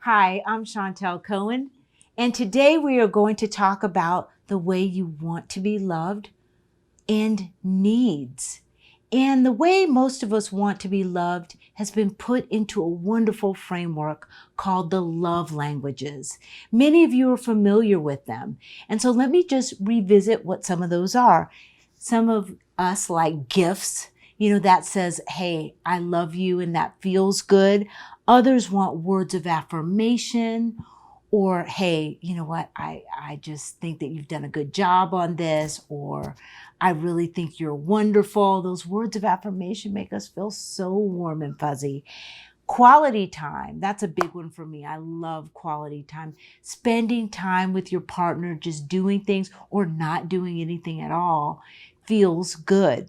Hi, I'm Chantel Cohen, and today we are going to talk about the way you want to be loved and needs. And the way most of us want to be loved has been put into a wonderful framework called the love languages. Many of you are familiar with them. And so let me just revisit what some of those are. Some of us like gifts, that says, hey, I love you, and that feels good. Others want words of affirmation, or, hey, you know what? I just think that you've done a good job on this, or I really think you're wonderful. Those words of affirmation make us feel so warm and fuzzy. Quality time, that's a big one for me. I love quality time. Spending time with your partner, just doing things or not doing anything at all feels good.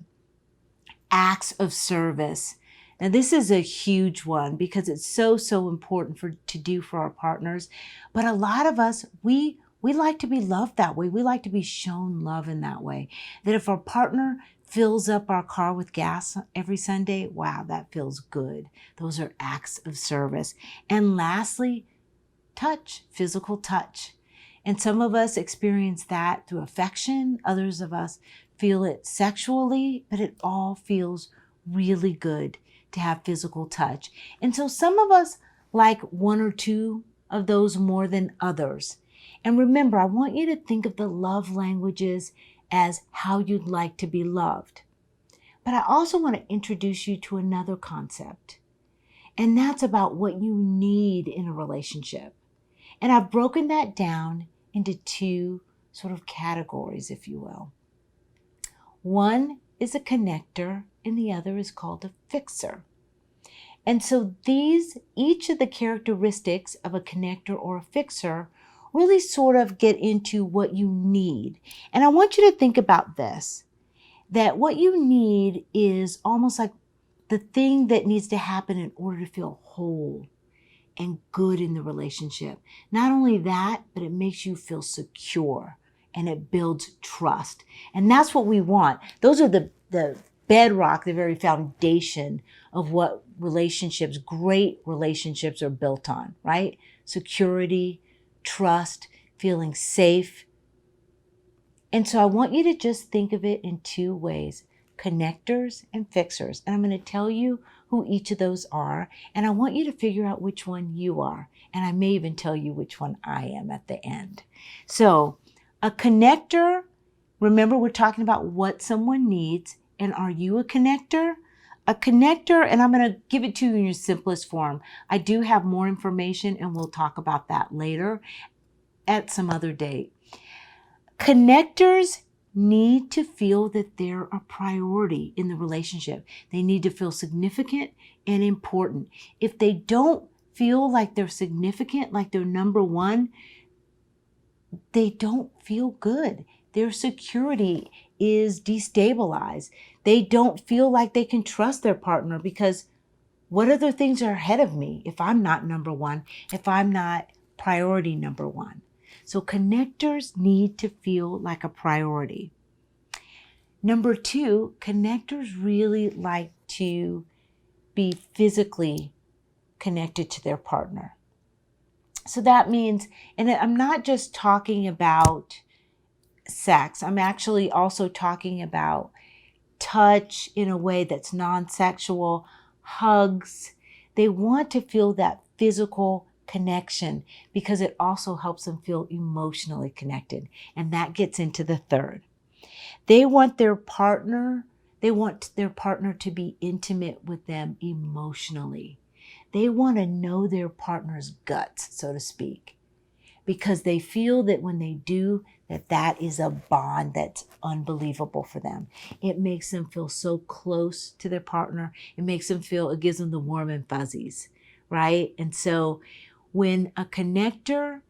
Acts of service. Now, this is a huge one because it's so important to do for our partners. But a lot of us, we like to be loved that way. We like to be shown love in that way. That if our partner fills up our car with gas every Sunday, wow, that feels good. Those are acts of service. And lastly, touch, physical touch. And some of us experience that through affection. Others of us feel it sexually, but it all feels really good to have physical touch. And so some of us like one or two of those more than others. And remember, I want you to think of the love languages as how you'd like to be loved. But I also want to introduce you to another concept, and that's about what you need in a relationship. And I've broken that down into two sort of categories, if you will. One is a connector and the other is called a fixer. And so each of the characteristics of a connector or a fixer really sort of get into what you need. And I want you to think about this, that what you need is almost like the thing that needs to happen in order to feel whole and good in the relationship. Not only that, but it makes you feel secure and it builds trust. And that's what we want. Those are the bedrock, the very foundation of what great relationships are built on, right? Security, trust, feeling safe. And so I want you to just think of it in two ways: connectors and fixers. And I'm going to tell you who each of those are. And I want you to figure out which one you are. And I may even tell you which one I am at the end. So a connector, remember we're talking about what someone needs. And are you a connector? A connector, and I'm going to give it to you in your simplest form. I do have more information and we'll talk about that later at some other date. Connectors need to feel that they're a priority in the relationship. They need to feel significant and important. If they don't feel like they're significant, like they're number one, they don't feel good. Their security is destabilized. They don't feel like they can trust their partner because what other things are ahead of me if I'm not number one, if I'm not priority number one? So connectors need to feel like a priority. Number two, connectors really like to be physically connected to their partner. So that means, and I'm not just talking about sex, I'm actually also talking about touch in a way that's non-sexual, hugs. They want to feel that physical connection because it also helps them feel emotionally connected. And that gets into the third. They want their partner to be intimate with them emotionally. They want to know their partner's guts, so to speak, because they feel that when they do, that is a bond that's unbelievable for them. It makes them feel so close to their partner. It gives them the warm and fuzzies, right? And so when a connector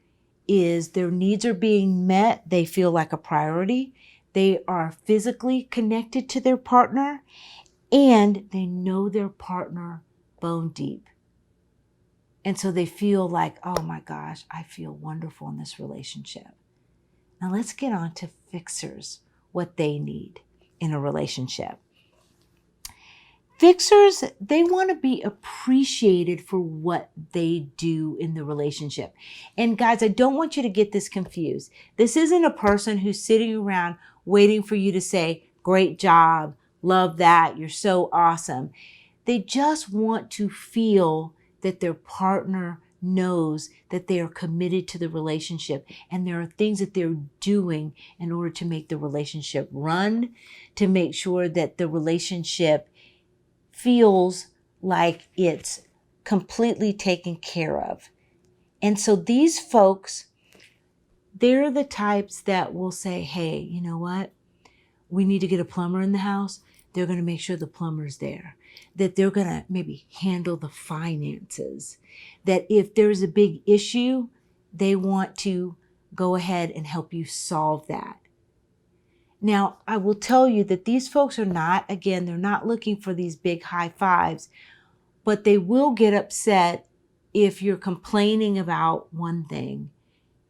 their needs are being met, they feel like a priority. They are physically connected to their partner and they know their partner bone deep. And so they feel like, oh my gosh, I feel wonderful in this relationship. Now let's get on to fixers, what they need in a relationship. Fixers, they want to be appreciated for what they do in the relationship. And guys, I don't want you to get this confused. This isn't a person who's sitting around waiting for you to say, great job, love that, you're so awesome. They just want to feel that their partner knows that they are committed to the relationship and there are things that they're doing in order to make the relationship run, to make sure that the relationship feels like it's completely taken care of. And so these folks, they're the types that will say, hey, you know what? We need to get a plumber in the house. They're going to make sure the plumber's there. That they're going to maybe handle the finances. That if there's a big issue, they want to go ahead and help you solve that. Now, I will tell you that these folks are not, again, they're not looking for these big high fives, but they will get upset if you're complaining about one thing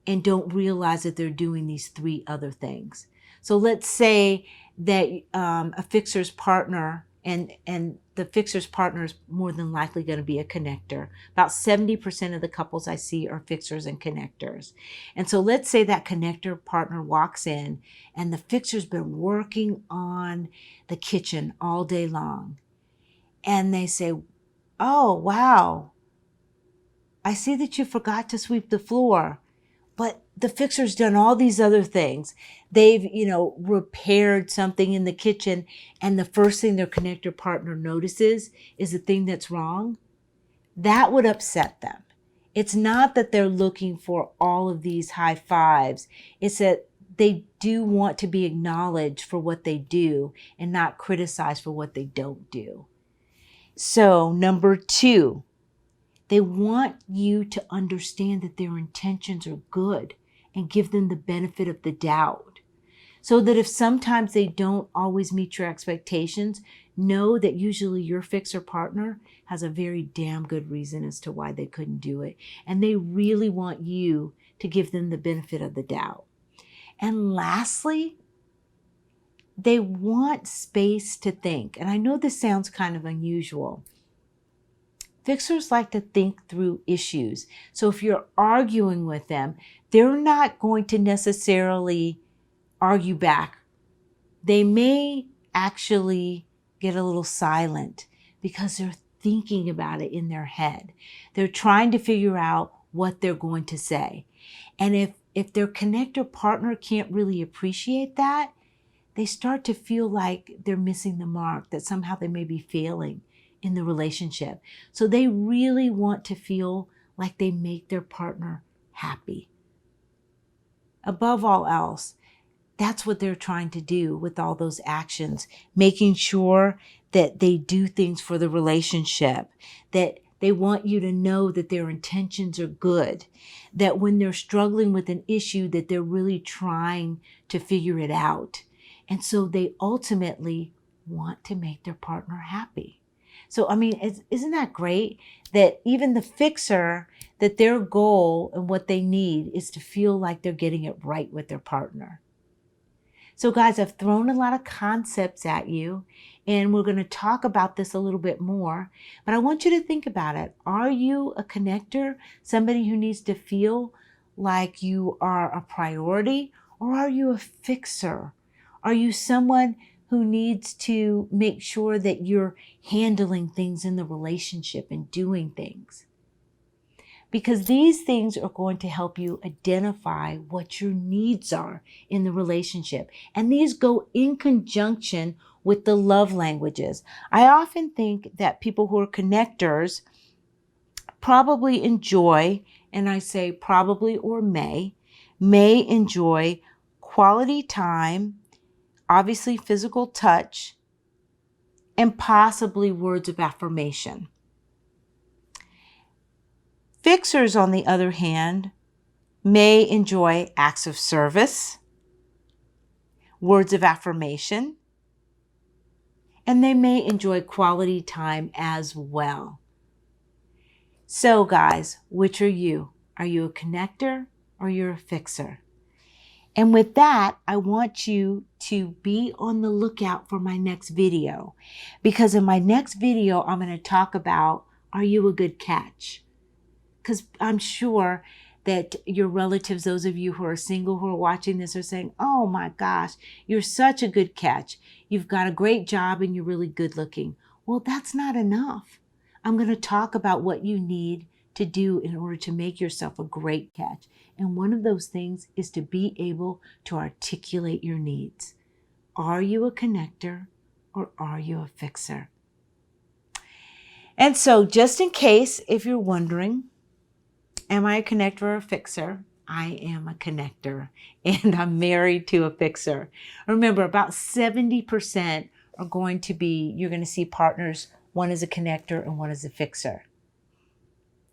and don't realize that they're doing these 3 other things. So let's say that a fixer's partner, and the fixer's partner is more than likely going to be a connector. About 70% of the couples I see are fixers and connectors. And so let's say that connector partner walks in and the fixer's been working on the kitchen all day long. And they say, oh, wow, I see that you forgot to sweep the floor. But the fixer's done all these other things. They've, repaired something in the kitchen, and the first thing their connector partner notices is the thing that's wrong. That would upset them. It's not that they're looking for all of these high fives. It's that they do want to be acknowledged for what they do and not criticized for what they don't do. So, number 2, they want you to understand that their intentions are good and give them the benefit of the doubt. So that if sometimes they don't always meet your expectations, know that usually your fixer partner has a very damn good reason as to why they couldn't do it. And they really want you to give them the benefit of the doubt. And lastly, they want space to think. And I know this sounds kind of unusual. Fixers like to think through issues. So if you're arguing with them, they're not going to necessarily argue back. They may actually get a little silent because they're thinking about it in their head. They're trying to figure out what they're going to say. And if their connector partner can't really appreciate that, they start to feel like they're missing the mark, that somehow they may be failing in the relationship. So they really want to feel like they make their partner happy. Above all else, that's what they're trying to do with all those actions, making sure that they do things for the relationship, that they want you to know that their intentions are good, that when they're struggling with an issue, that they're really trying to figure it out. And so they ultimately want to make their partner happy. So, isn't that great that even the fixer, that their goal and what they need is to feel like they're getting it right with their partner. So guys, I've thrown a lot of concepts at you, and we're going to talk about this a little bit more, but I want you to think about it. Are you a connector, somebody who needs to feel like you are a priority, or are you a fixer? Are you someone who needs to make sure that you're handling things in the relationship and doing things? Because these things are going to help you identify what your needs are in the relationship. And these go in conjunction with the love languages. I often think that people who are connectors probably enjoy, and I say probably or may enjoy quality time, obviously physical touch, and possibly words of affirmation. Fixers, on the other hand, may enjoy acts of service, words of affirmation, and they may enjoy quality time as well. So guys, which are you? Are you a connector or you're a fixer? And with that, I want you to be on the lookout for my next video, because in my next video, I'm going to talk about, are you a good catch? Because I'm sure that your relatives, those of you who are single who are watching this, are saying, oh my gosh, you're such a good catch. You've got a great job and you're really good looking. Well, that's not enough. I'm going to talk about what you need to do in order to make yourself a great catch. And one of those things is to be able to articulate your needs. Are you a connector or are you a fixer? And so just in case, if you're wondering, am I a connector or a fixer? I am a connector, and I'm married to a fixer. Remember, about 70% are going to be, you're going to see partners, one is a connector and one is a fixer.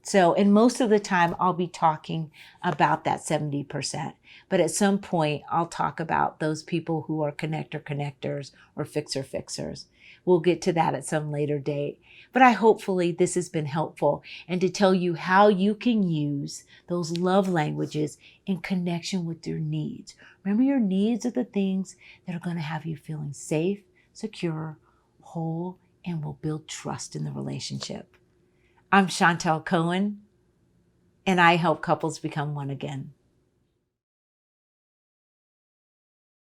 So, and most of the time I'll be talking about that 70%. But at some point I'll talk about those people who are connectors or fixers. We'll get to that at some later date. But hopefully this has been helpful, and to tell you how you can use those love languages in connection with your needs. Remember, your needs are the things that are going to have you feeling safe, secure, whole, and will build trust in the relationship. I'm Chantel Cohen, and I help couples become one again.